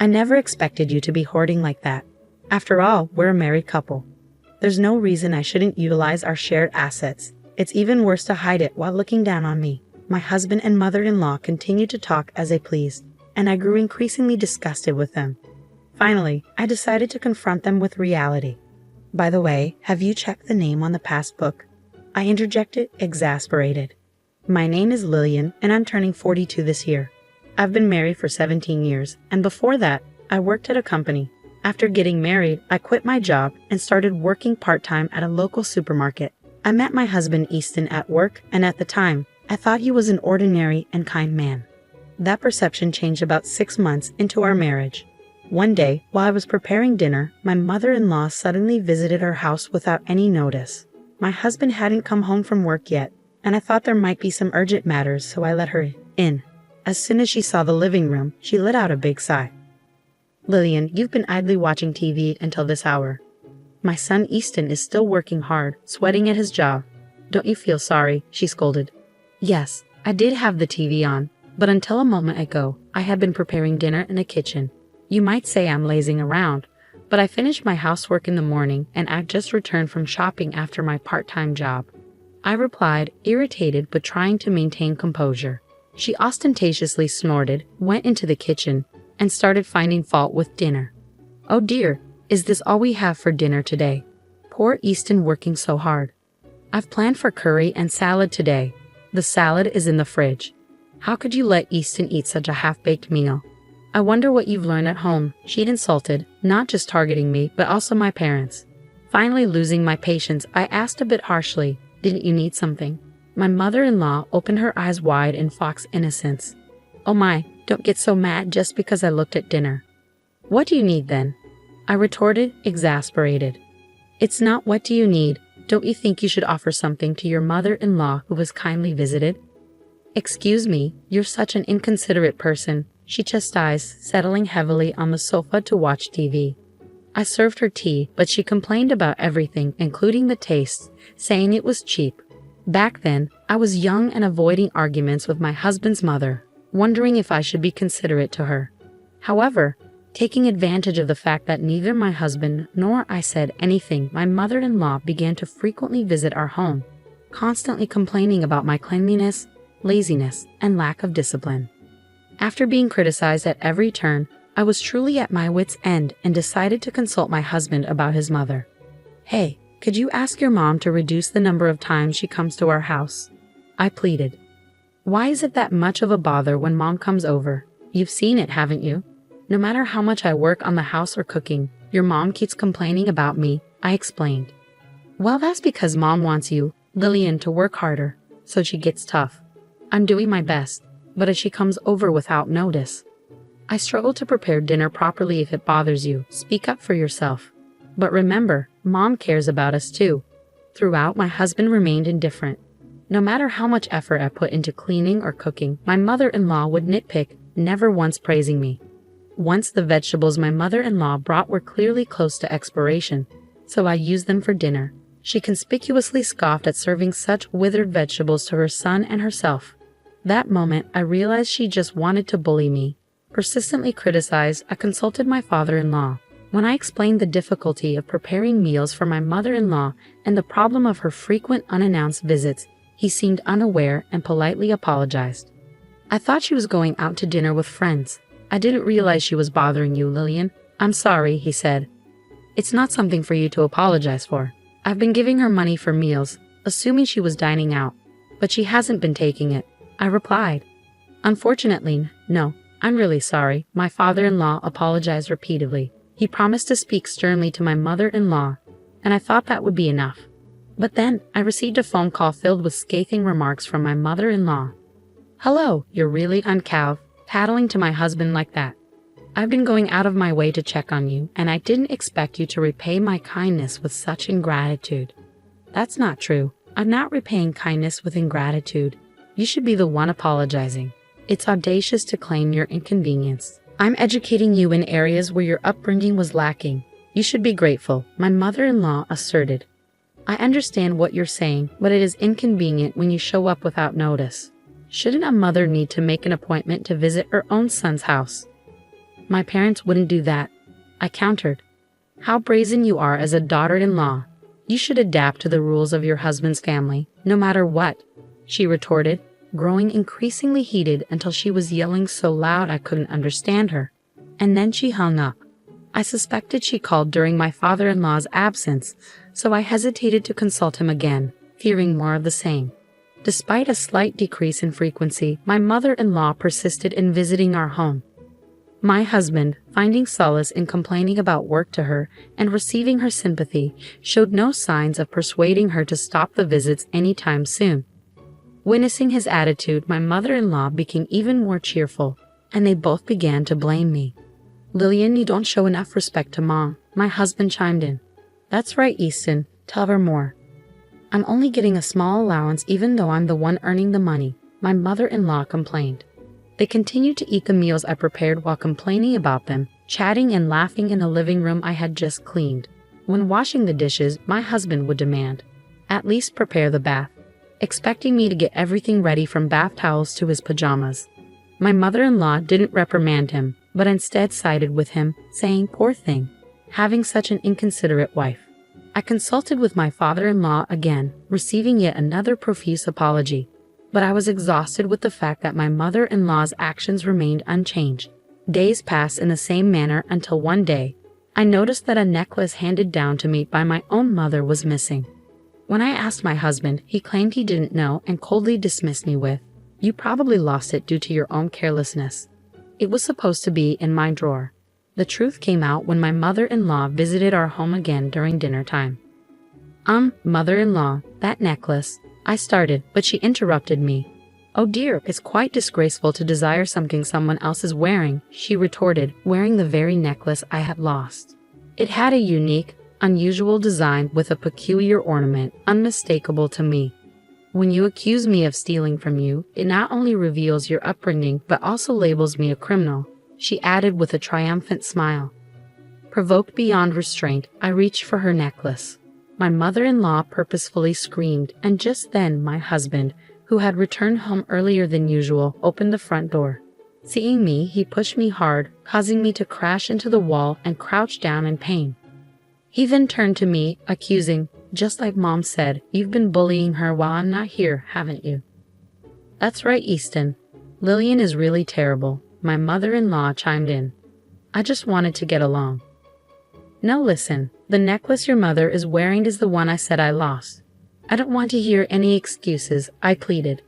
I never expected you to be hoarding like that. After all, we're a married couple. There's no reason I shouldn't utilize our shared assets. It's even worse to hide it while looking down on me. My husband and mother-in-law continued to talk as they pleased, and I grew increasingly disgusted with them. Finally, I decided to confront them with reality. By the way, have you checked the name on the passbook? I interjected, exasperated. My name is Lillian, and I'm turning 42 this year. I've been married for 17 years, and before that, I worked at a company. After getting married, I quit my job and started working part-time at a local supermarket. I met my husband Easton at work, and at the time, I thought he was an ordinary and kind man. That perception changed about 6 months into our marriage. One day, while I was preparing dinner, my mother-in-law suddenly visited our house without any notice. My husband hadn't come home from work yet, and I thought there might be some urgent matters, so I let her in. As soon as she saw the living room, she let out a big sigh. "Lillian, you've been idly watching TV until this hour. My son Easton is still working hard, sweating at his job. Don't you feel sorry?" she scolded. Yes, I did have the TV on, but until a moment ago, I had been preparing dinner in the kitchen. You might say I'm lazing around, but I finished my housework in the morning and I've just returned from shopping after my part-time job. I replied, irritated but trying to maintain composure. She ostentatiously snorted, went into the kitchen, and started finding fault with dinner. "Oh dear, is this all we have for dinner today? Poor Easton working so hard. I've planned for curry and salad today. The salad is in the fridge. How could you let Easton eat such a half-baked meal? I wonder what you've learned at home," she'd insulted, not just targeting me, but also my parents. Finally losing my patience, I asked a bit harshly, "Didn't you need something?" My mother-in-law opened her eyes wide in fox innocence. "Oh my, don't get so mad just because I looked at dinner. What do you need then?" I retorted, exasperated. "It's not what do you need. Don't you think you should offer something to your mother-in-law who was kindly visited?" "Excuse me, you're such an inconsiderate person," she chastised, settling heavily on the sofa to watch TV. I served her tea, but she complained about everything, including the taste, saying it was cheap. Back then, I was young and avoiding arguments with my husband's mother, wondering if I should be considerate to her. However, taking advantage of the fact that neither my husband nor I said anything, my mother-in-law began to frequently visit our home, constantly complaining about my cleanliness, laziness, and lack of discipline. After being criticized at every turn, I was truly at my wit's end and decided to consult my husband about his mother. "Hey, could you ask your mom to reduce the number of times she comes to our house?" I pleaded. "Why is it that much of a bother when mom comes over? You've seen it, haven't you? No matter how much I work on the house or cooking, your mom keeps complaining about me," I explained. "Well, that's because mom wants you, Lillian, to work harder, so she gets tough. I'm doing my best, but if she comes over without notice, I struggle to prepare dinner properly. If it bothers you, speak up for yourself. But remember, mom cares about us too." Throughout, my husband remained indifferent. No matter how much effort I put into cleaning or cooking, my mother-in-law would nitpick, never once praising me. Once the vegetables my mother-in-law brought were clearly close to expiration, so I used them for dinner. She conspicuously scoffed at serving such withered vegetables to her son and herself. That moment, I realized she just wanted to bully me. Persistently criticized, I consulted my father-in-law. When I explained the difficulty of preparing meals for my mother-in-law and the problem of her frequent unannounced visits, he seemed unaware and politely apologized. "I thought she was going out to dinner with friends. I didn't realize she was bothering you, Lillian. I'm sorry," he said. "It's not something for you to apologize for. I've been giving her money for meals, assuming she was dining out, but she hasn't been taking it," I replied. "Unfortunately, no. I'm really sorry." My father-in-law apologized repeatedly. He promised to speak sternly to my mother-in-law, and I thought that would be enough. But then, I received a phone call filled with scathing remarks from my mother-in-law. "Hello, you're really uncouth, tattling to my husband like that. I've been going out of my way to check on you, and I didn't expect you to repay my kindness with such ingratitude." "That's not true. I'm not repaying kindness with ingratitude. You should be the one apologizing. It's audacious to claim you're inconvenienced. I'm educating you in areas where your upbringing was lacking. You should be grateful," my mother-in-law asserted. "I understand what you're saying, but it is inconvenient when you show up without notice. Shouldn't a mother need to make an appointment to visit her own son's house?" My parents wouldn't do that, I countered. How brazen you are as a daughter-in-law. You should adapt to the rules of your husband's family, no matter what, she retorted, growing increasingly heated until she was yelling so loud I couldn't understand her. And then she hung up. I suspected she called during my father-in-law's absence, so I hesitated to consult him again, fearing more of the same. Despite a slight decrease in frequency, my mother-in-law persisted in visiting our home. My husband, finding solace in complaining about work to her and receiving her sympathy, showed no signs of persuading her to stop the visits anytime soon. Witnessing his attitude, my mother-in-law became even more cheerful, and they both began to blame me. Lillian, you don't show enough respect to Mom, my husband chimed in. That's right, Easton, tell her more. I'm only getting a small allowance even though I'm the one earning the money, my mother-in-law complained. They continued to eat the meals I prepared while complaining about them, chatting and laughing in the living room I had just cleaned. When washing the dishes, my husband would demand, "At least prepare the bath," expecting me to get everything ready from bath towels to his pajamas. My mother-in-law didn't reprimand him, but instead sided with him, saying, "Poor thing, having such an inconsiderate wife." I consulted with my father-in-law again, receiving yet another profuse apology. But I was exhausted with the fact that my mother-in-law's actions remained unchanged. Days passed in the same manner until one day, I noticed that a necklace handed down to me by my own mother was missing. When I asked my husband, he claimed he didn't know and coldly dismissed me with, "You probably lost it due to your own carelessness. It was supposed to be in my drawer." The truth came out when my mother-in-law visited our home again during dinner time. Mother-in-law, that necklace," I started, but she interrupted me. "Oh dear, it's quite disgraceful to desire something someone else is wearing," she retorted, wearing the very necklace I had lost. It had a unique, unusual design with a peculiar ornament, unmistakable to me. "When you accuse me of stealing from you, it not only reveals your upbringing but also labels me a criminal," she added with a triumphant smile. Provoked beyond restraint, I reached for her necklace. My mother-in-law purposefully screamed, and just then my husband, who had returned home earlier than usual, opened the front door. Seeing me, he pushed me hard, causing me to crash into the wall and crouch down in pain. He then turned to me, accusing, "Just like Mom said, you've been bullying her while I'm not here, haven't you?" "That's right, Easton. Lillian is really terrible," my mother-in-law chimed in. "I just wanted to get along." "No, listen, the necklace your mother is wearing is the one I said I lost. I don't want to hear any excuses," I pleaded.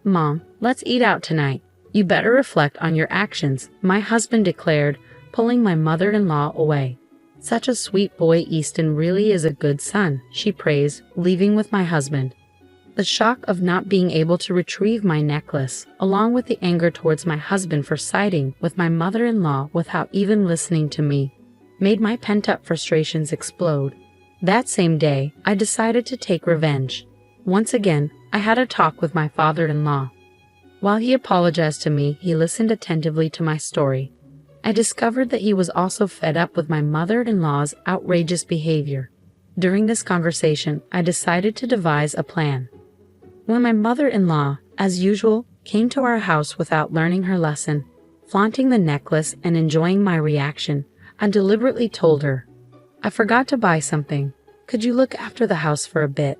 "Mom, let's eat out tonight. You better reflect on your actions," my husband declared, pulling my mother-in-law away. "Such a sweet boy, Easton really is a good son," she praised, leaving with my husband. The shock of not being able to retrieve my necklace, along with the anger towards my husband for siding with my mother-in-law without even listening to me, made my pent-up frustrations explode. That same day, I decided to take revenge. Once again, I had a talk with my father-in-law. While he apologized to me, he listened attentively to my story. I discovered that he was also fed up with my mother-in-law's outrageous behavior. During this conversation, I decided to devise a plan. When my mother-in-law, as usual, came to our house without learning her lesson, flaunting the necklace and enjoying my reaction, I deliberately told her, "I forgot to buy something. Could you look after the house for a bit?"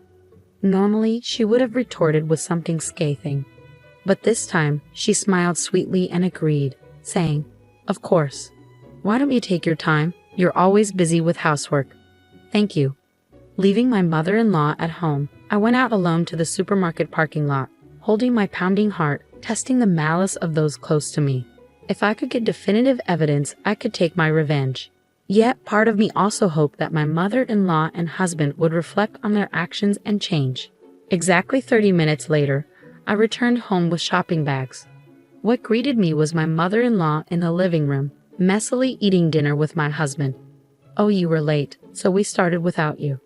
Normally, she would have retorted with something scathing. But this time, she smiled sweetly and agreed, saying, "Of course. Why don't you take your time? You're always busy with housework." "Thank you." Leaving my mother-in-law at home, I went out alone to the supermarket parking lot, holding my pounding heart, testing the malice of those close to me. If I could get definitive evidence, I could take my revenge. Yet part of me also hoped that my mother-in-law and husband would reflect on their actions and change. Exactly 30 minutes later, I returned home with shopping bags. What greeted me was my mother-in-law in the living room, messily eating dinner with my husband. "Oh, you were late, so we started without you."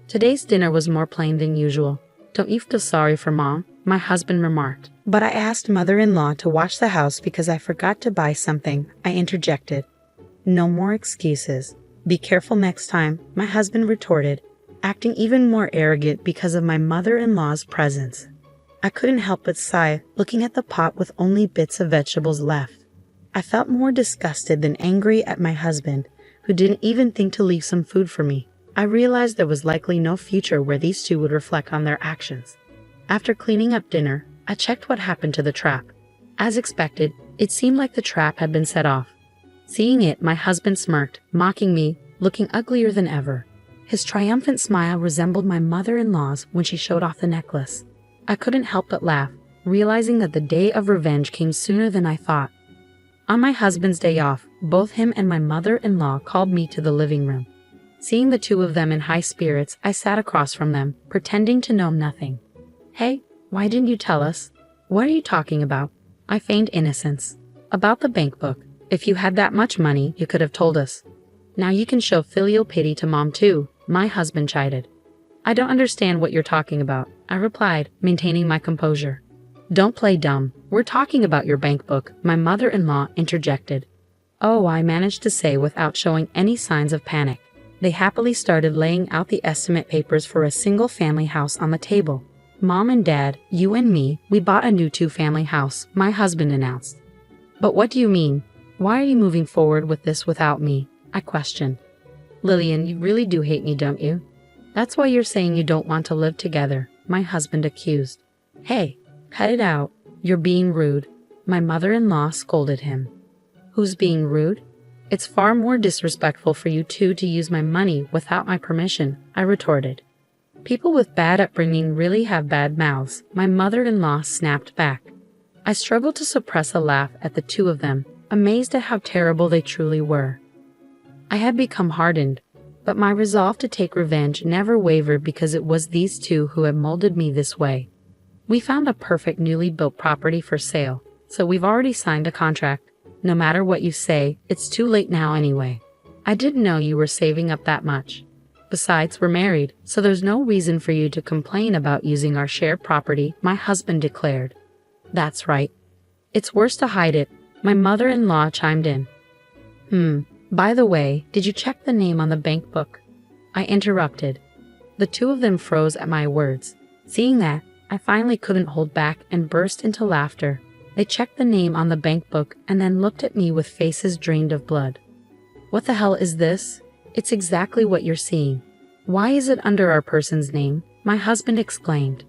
Today's dinner was more plain than usual. "Don't you feel sorry for Mom?" my husband remarked. "But I asked mother-in-law to wash the house because I forgot to buy something," I interjected. "No more excuses. Be careful next time," my husband retorted, acting even more arrogant because of my mother-in-law's presence. I couldn't help but sigh, looking at the pot with only bits of vegetables left. I felt more disgusted than angry at my husband, who didn't even think to leave some food for me. I realized there was likely no future where these two would reflect on their actions. After cleaning up dinner, I checked what happened to the trap. As expected, it seemed like the trap had been set off. Seeing it, my husband smirked, mocking me, looking uglier than ever. His triumphant smile resembled my mother-in-law's when she showed off the necklace. I couldn't help but laugh, realizing that the day of revenge came sooner than I thought. On my husband's day off, both him and my mother-in-law called me to the living room. Seeing the two of them in high spirits, I sat across from them, pretending to know nothing. "Hey, why didn't you tell us? What are you talking about?" I feigned innocence. "About the bank book. If you had that much money, you could have told us. Now you can show filial pity to Mom too," my husband chided. "I don't understand what you're talking about," I replied, maintaining my composure. "Don't play dumb. We're talking about your bank book," my mother-in-law interjected. "Oh," I managed to say without showing any signs of panic. They happily started laying out the estimate papers for a single-family house on the table. "Mom and Dad, you and me, we bought a new two-family house," my husband announced. "But what do you mean? Why are you moving forward with this without me?" I questioned. "Lillian, you really do hate me, don't you? That's why you're saying you don't want to live together," my husband accused. "Hey, cut it out. You're being rude," my mother-in-law scolded him. "Who's being rude? It's far more disrespectful for you two to use my money without my permission," I retorted. "People with bad upbringing really have bad mouths," my mother-in-law snapped back. I struggled to suppress a laugh at the two of them, amazed at how terrible they truly were. I had become hardened, but my resolve to take revenge never wavered because it was these two who had molded me this way. We found a perfect newly built property for sale, so we've already signed a contract. No matter what you say, it's too late now anyway. I didn't know you were saving up that much. Besides, we're married, so there's no reason for you to complain about using our shared property, my husband declared. "That's right. It's worse to hide it," my mother-in-law chimed in. By the way, did you check the name on the bank book?" I interrupted. The two of them froze at my words. Seeing that, I finally couldn't hold back and burst into laughter. They checked the name on the bank book and then looked at me with faces drained of blood. "What the hell is this? It's exactly what you're seeing. Why is it under our person's name?" my husband exclaimed.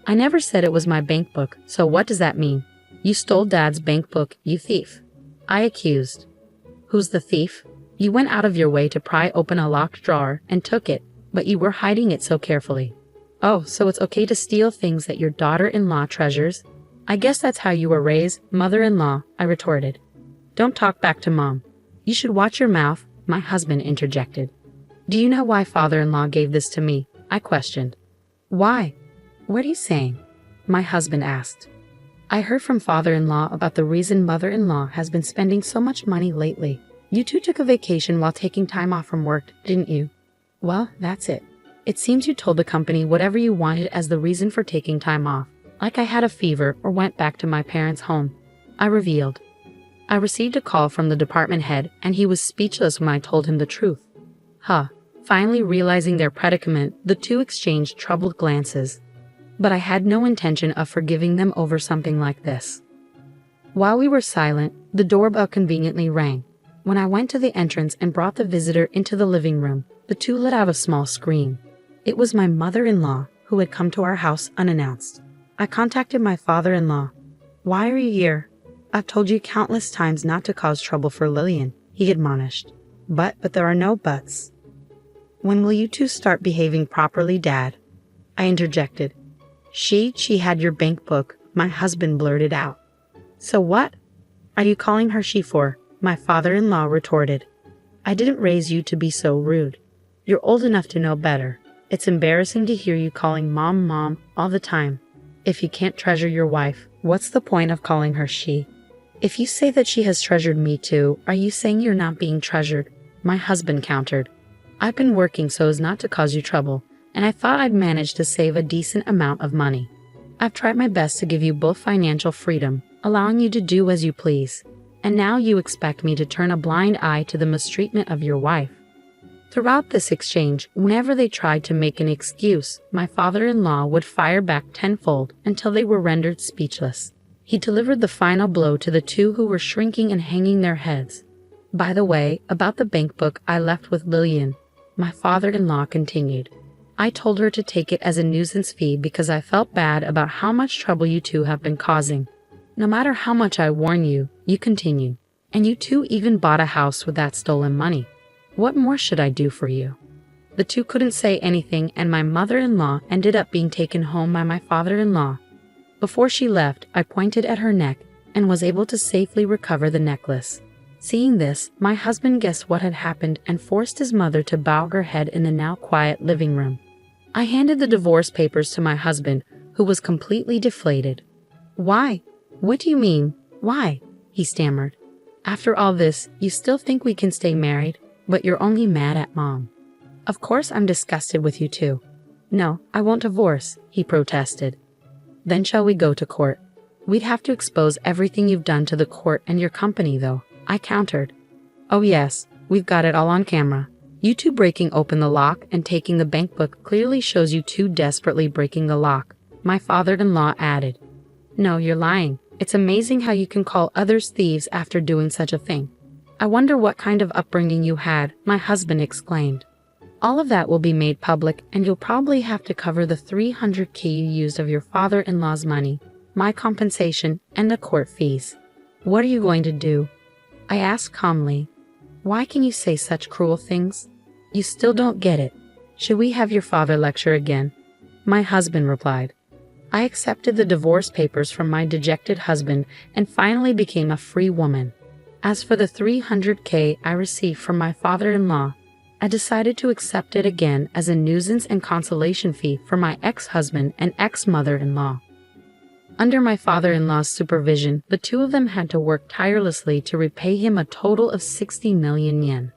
"I never said it was my bank book, so what does that mean? You stole Dad's bank book, you thief," I accused. "Who's the thief? You went out of your way to pry open a locked drawer and took it, but you were hiding it so carefully. Oh, so it's okay to steal things that your daughter-in-law treasures? I guess that's how you were raised, mother-in-law," I retorted. "Don't talk back to Mom. You should watch your mouth," my husband interjected. "Do you know why father-in-law gave this to me?" I questioned. "Why? What are you saying?" my husband asked. "I heard from father-in-law about the reason mother-in-law has been spending so much money lately. You two took a vacation while taking time off from work, didn't you? Well, that's it. It seems you told the company whatever you wanted as the reason for taking time off, like I had a fever or went back to my parents' home," I revealed. I received a call from the department head, and he was speechless when I told him the truth. Finally realizing their predicament, the two exchanged troubled glances. But I had no intention of forgiving them over something like this. While we were silent, the doorbell conveniently rang. When I went to the entrance and brought the visitor into the living room, the two let out a small scream. It was my mother-in-law, who had come to our house unannounced. I contacted my father-in-law. "Why are you here? I've told you countless times not to cause trouble for Lillian," he admonished. But there are no buts. "When will you two start behaving properly, Dad?" I interjected. She had your bank book," my husband blurted out. "So what are you calling her she for?" my father-in-law retorted. "I didn't raise you to be so rude. You're old enough to know better. It's embarrassing to hear you calling Mom all the time. If you can't treasure your wife, what's the point of calling her she?" "If you say that she has treasured me too, are you saying you're not being treasured?" my husband countered. "I've been working so as not to cause you trouble, and I thought I'd manage to save a decent amount of money. I've tried my best to give you both financial freedom, allowing you to do as you please. And now you expect me to turn a blind eye to the mistreatment of your wife." Throughout this exchange, whenever they tried to make an excuse, my father-in-law would fire back tenfold until they were rendered speechless. He delivered the final blow to the two who were shrinking and hanging their heads. By the way, about the bank book I left with Lillian, my father-in-law continued. I told her to take it as a nuisance fee because I felt bad about how much trouble you two have been causing. No matter how much I warn you, you continue. And you two even bought a house with that stolen money. What more should I do for you? The two couldn't say anything, and my mother-in-law ended up being taken home by my father-in-law. Before she left, I pointed at her neck and was able to safely recover the necklace. Seeing this, my husband guessed what had happened and forced his mother to bow her head in the now quiet living room. I handed the divorce papers to my husband, who was completely deflated. "Why? What do you mean, why?" he stammered. "After all this, you still think we can stay married, but you're only mad at Mom." "Of course I'm disgusted with you too." "No, I won't divorce," he protested. "Then shall we go to court?" "We'd have to expose everything you've done to the court and your company though," I countered. "Oh yes, we've got it all on camera. You two breaking open the lock and taking the bank book clearly shows you two desperately breaking the lock," my father-in-law added. "No, you're lying. It's amazing how you can call others thieves after doing such a thing." "I wonder what kind of upbringing you had," my husband exclaimed. "All of that will be made public, and you'll probably have to cover the $300K you used of your father-in-law's money, my compensation, and the court fees." "What are you going to do?" I asked calmly. "Why can you say such cruel things? You still don't get it. Should we have your father lecture again?" My husband replied. I accepted the divorce papers from my dejected husband and finally became a free woman. As for the $300K I received from my father-in-law, I decided to accept it again as a nuisance and consolation fee for my ex-husband and ex-mother-in-law. Under my father-in-law's supervision, the two of them had to work tirelessly to repay him a total of 60 million yen.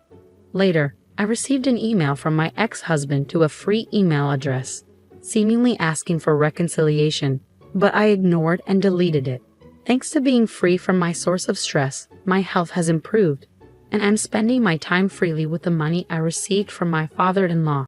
Later, I received an email from my ex-husband to a free email address, seemingly asking for reconciliation, but I ignored and deleted it. Thanks to being free from my source of stress, my health has improved, and I'm spending my time freely with the money I received from my father-in-law.